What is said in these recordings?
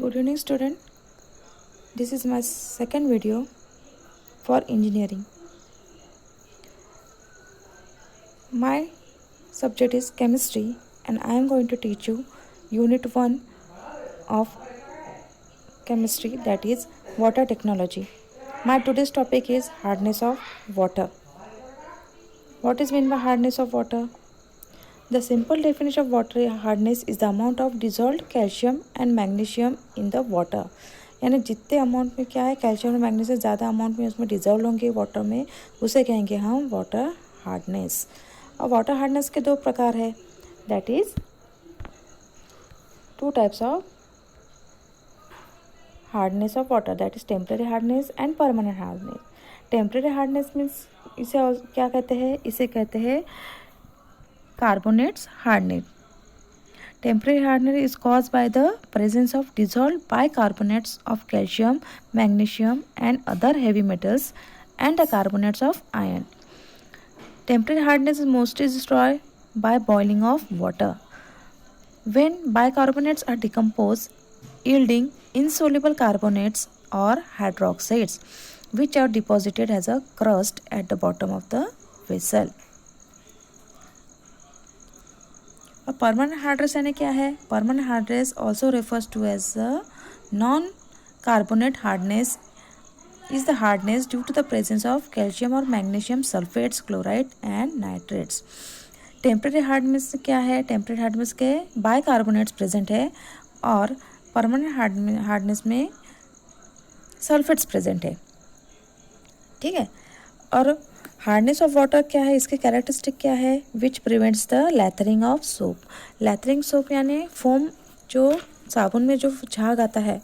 Good evening, student. This is my second video for engineering. My subject is chemistry, and I am going to teach you unit 1 of chemistry, that is water technology. My today's topic is hardness of water. What is meant by hardness of water? The simple definition of water hardness is the amount of dissolved calcium and magnesium in the water. यानी जितने amount में क्या है calcium और magnesium ज़्यादा amount में उसमें dissolve होंगे वाटर में, उसे कहेंगे हम वाटर हार्डनेस. और वाटर हार्डनेस के दो प्रकार है, that is two types of hardness of water, that is temporary hardness and permanent hardness. Temporary hardness means इसे क्या कहते हैं, इसे कहते हैं carbonates hardening. Temporary hardening is caused by the presence of dissolved bicarbonates of calcium, magnesium and other heavy metals and the carbonates of iron. Temporary hardness is mostly destroyed by boiling of water. When bicarbonates are decomposed, yielding insoluble carbonates or hydroxides, which are deposited as a crust at the bottom of the vessel. और permanent hardness यानी क्या है? Permanent hardness also refers to as a non carbonate hardness is the hardness due to the presence of calcium और magnesium sulfates, chloride and nitrates. Temporary hardness क्या है? Temporary hardness के bicarbonates present है और permanent hardness में sulphates present है. ठीक है. और हार्डनेस ऑफ वाटर क्या है, इसके कैरेक्टरिस्टिक क्या है? Which prevents the lathering of soap. Lathering soap यानी फोम, जो साबुन में जो झाग आता है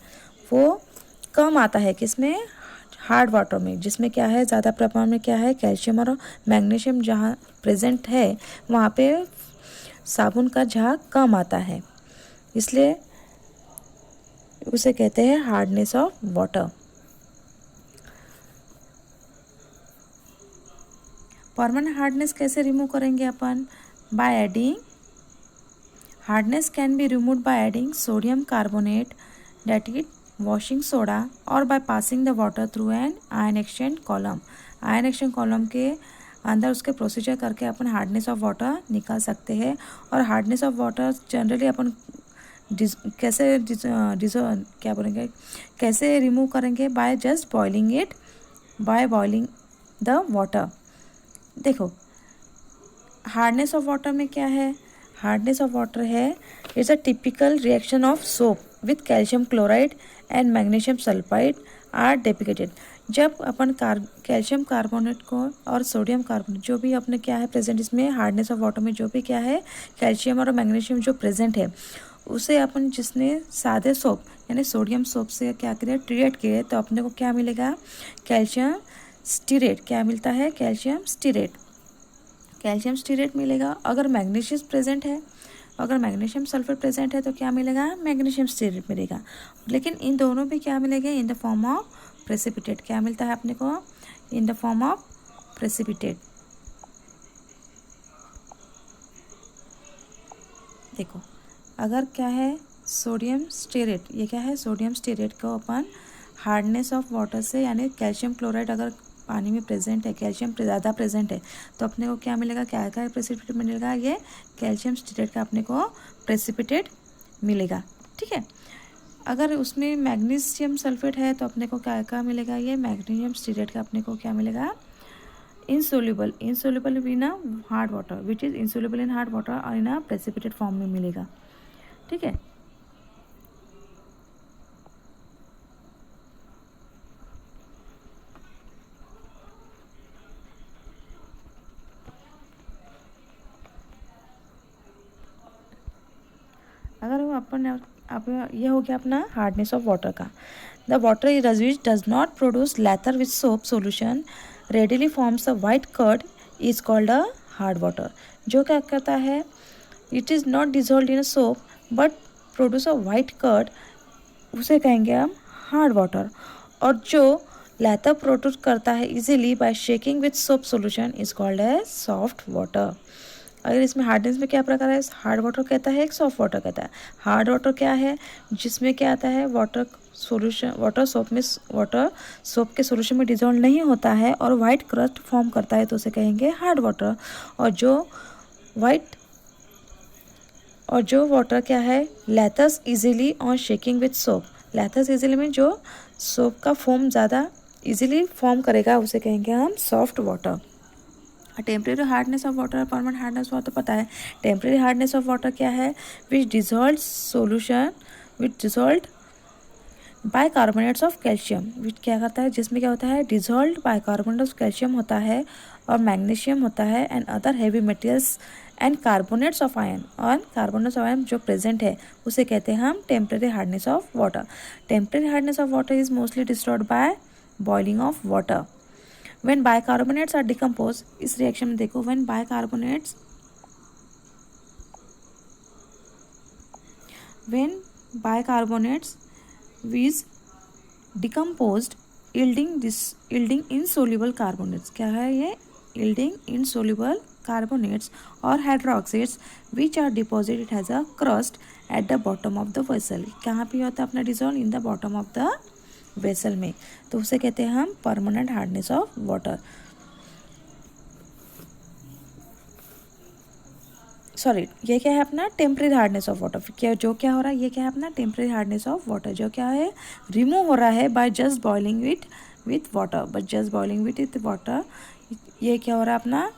वो कम आता है किसमें? हार्ड वाटर में, जिसमें क्या है ज़्यादा प्रमाण में क्या है कैल्शियम और मैग्नीशियम जहाँ प्रेजेंट है वहाँ पे साबुन का झाग कम आता है, इसलिए उसे कहते हैं hardness of water. Permanent hardness कैसे रिमूव करेंगे अपन? By adding. Hardness can be remove by adding sodium carbonate, that is washing soda, और by passing the water through an ion exchange column. Ion exchange column के अंदर उसके procedure करके अपन hardness of water निकाल सकते हैं. और हार्डनेस ऑफ वाटर जनरली अपन क्या बोलेंगे, कैसे रिमूव करेंगे? By just boiling it, by boiling the water. देखो हार्डनेस ऑफ वाटर में क्या है? हार्डनेस ऑफ वाटर है it's a typical reaction of soap with calcium chloride and magnesium sulphide are depicted. जब अपन कैल्शियम कार्बोनेट को और सोडियम कार्बोनेट जो भी अपने क्या है प्रेजेंट, इसमें हार्डनेस ऑफ वाटर में जो भी क्या है कैल्शियम और मैग्नीशियम जो प्रेजेंट है उसे अपन जिसने सादे सोप यानी सोडियम सोप से क्या करें ट्रीट किए, तो अपने को क्या मिलेगा? Calcium stearate. क्या मिलता है? Calcium stearate. कैल्शियम स्टीरेट मिलेगा. अगर मैग्नीशियम प्रेजेंट है, अगर मैग्नीशियम सल्फेट प्रेजेंट है तो क्या मिलेगा? मैग्नीशियम स्टीरेट मिलेगा. लेकिन इन दोनों भी क्या मिलेगा? इन द फॉर्म ऑफ प्रेसिपिटेट. क्या मिलता है अपने को? इन द फॉर्म ऑफ प्रेसिपिटेट. देखो अगर क्या है सोडियम स्टीरेट, ये क्या है? सोडियम स्टीरेट को अपन हार्डनेस ऑफ वाटर से यानी कैल्शियम क्लोराइड अगर पानी में प्रेजेंट है, कैल्शियम ज़्यादा प्रेजेंट है, तो अपने को क्या मिलेगा? क्या क्या प्रेसिपिटेट मिलेगा? ये कैल्शियम स्टीरेट का अपने को प्रेसिपिटेट मिलेगा. ठीक है. अगर उसमें मैग्नीशियम सल्फेट है तो अपने को क्या क्या मिलेगा? ये मैग्नीशियम स्टीरेट का अपने को क्या मिलेगा? Insoluble. Insoluble in a hard water, which is insoluble in hard water और इन अ प्रेसिपिटेट फॉर्म में मिलेगा. ठीक है. अगर वो अपन अब ये हो गया अपना हार्डनेस ऑफ वाटर का. The water which does not produce lather with soap solution readily forms a white curd is called a hard water. जो क्या करता है? It is not dissolve in a soap but produce a white curd, उसे कहेंगे हम hard water. और जो लैथर produce करता है easily by shaking with soap solution is called as soft water. अगर इसमें हार्डनेस में क्या प्रकार है, हार्ड वाटर कहता है, एक सॉफ्ट वाटर कहता है। हार्ड वाटर क्या है, जिसमें क्या आता है, वाटर सोप के सोल्यूशन में डिजोल्व नहीं होता है और वाइट क्रस्ट फॉर्म करता है, तो उसे कहेंगे हार्ड वाटर। और जो वाटर क्या है, lathers easily on shaking with soap. Lathers easily में जो सोप का फोम ज़्यादा इजीली फॉर्म करेगा, उसे कहेंगे हम soft water. Temporary hardness of water, permanent hardness water पता है। टेम्परेरी हार्डनेस ऑफ वाटर क्या है, विच डिजॉल्व बाइकार्बोनेट्स ऑफ कैल्शियम, विच क्या करता है, जिसमें क्या होता है, डिजॉल्व बाइकार्बोनेट ऑफ कैल्शियम होता है और मैग्नीशियम होता है and other heavy materials and carbonates of ion, और कार्बोनेट्स ऑफ आयन जो प्रेजेंट है उसे कहते हैं हम temporary hardness of water. Temporary hardness of water is mostly destroyed by boiling of water. When bicarbonates are decomposed, इस reaction में देखो, when bicarbonates is decomposed, yielding insoluble carbonates, क्या है ये, yielding insoluble carbonates or hydroxides which are deposited as a crust at the bottom of the vessel। कहाँ पे होता है अपना dissolve, in the bottom of the vessel में, तो उसे कहते हैं हम permanent hardness of water. Sorry, ये क्या है अपना टेम्परेरी हार्डनेस ऑफ वाटर। क्या हो रहा है, ये क्या है अपना टेम्परेरी हार्डनेस ऑफ वाटर, जो क्या है रिमूव हो रहा है bye just boiling with water, but just boiling with water. ये क्या हो रहा है अपना,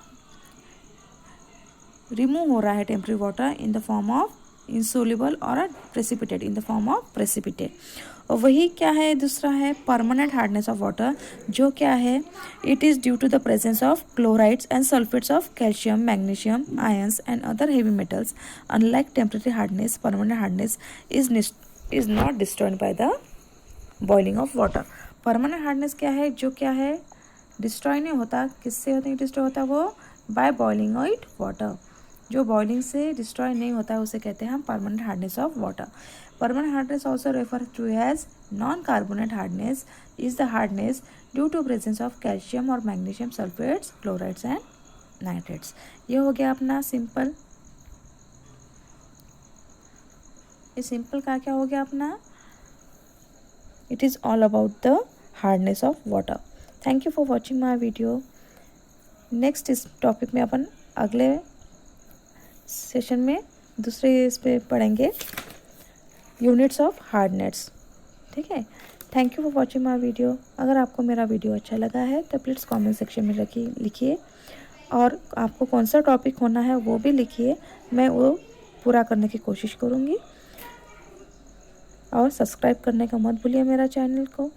रिमूव हो रहा है temporary water in the form of insoluble और precipitate, in the form of precipitate. और वही क्या है, दूसरा है परमानेंट हार्डनेस ऑफ वाटर, जो क्या है, it is due to the presence of chlorides and sulphates of calcium, magnesium, ions and other heavy metals. Unlike temporary hardness, permanent hardness is not destroyed by the boiling of water. Permanent hardness क्या है, जो क्या है destroy नहीं होता, किससे होता है डिस्ट्रॉय होता है, वो बाय बॉइलिंग ऑफ वाटर, जो बॉइलिंग से डिस्ट्रॉय नहीं होता है उसे कहते हैं हम permanent hardness of water. Permanent hardness also refer to as non carbonate hardness, is the hardness due to presence of calcium और magnesium sulphates, chlorides and nitrates. ये हो गया अपना सिंपल। ये सिंपल का क्या हो गया अपना, it is all about the hardness of water. Thank you for watching my video. Next इस टॉपिक में अपन अगले सेशन में दूसरे इस पे पढ़ेंगे यूनिट्स ऑफ हार्डनेस। ठीक है, thank you for watching my video. अगर आपको मेरा वीडियो अच्छा लगा है तो प्लीज़ कमेंट सेक्शन में लिखिए, और आपको कौन सा टॉपिक होना है वो भी लिखिए, मैं वो पूरा करने की कोशिश करूँगी। और सब्सक्राइब करने का मत भूलिए मेरा चैनल को।